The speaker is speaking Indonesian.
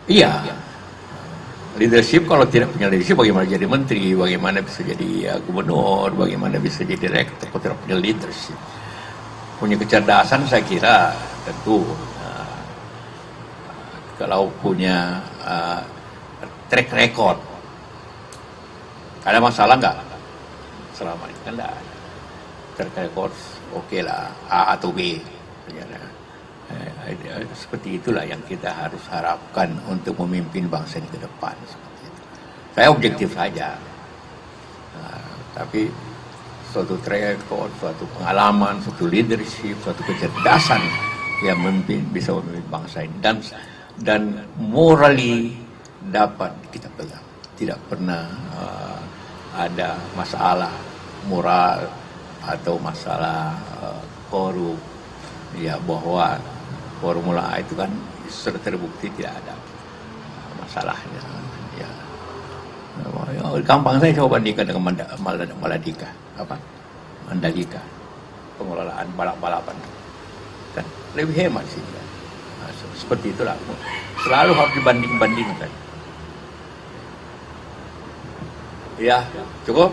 Iya, leadership kalau tidak punya leadership bagaimana jadi menteri, bagaimana bisa jadi gubernur, bagaimana bisa jadi rektor kalau tidak punya leadership. Punya kecerdasan saya kira tentu kalau punya track record. Ada masalah nggak? Selama ini kan nggak ada. Track record oke lah, A atau B. Seperti itulah yang kita harus harapkan untuk memimpin bangsa ini ke depan. Seperti itu. Saya objektif saja. Tapi suatu track record, suatu pengalaman, suatu leadership, suatu kecerdasan yang bisa memimpin bangsa ini. Dan morally dapat kita pegang. Tidak pernah ada masalah moral atau masalah korup. Ya, bahwa Formula A itu kan sudah terbukti tidak ada masalahnya. Ya. Gampang saya coba bandingkan dengan Mandalika. Mandalika. Pengelolaan balap-balapan. Kan lebih hemat sih. Nah, seperti itulah. Selalu harus dibanding-bandingkan. Ya, cukup.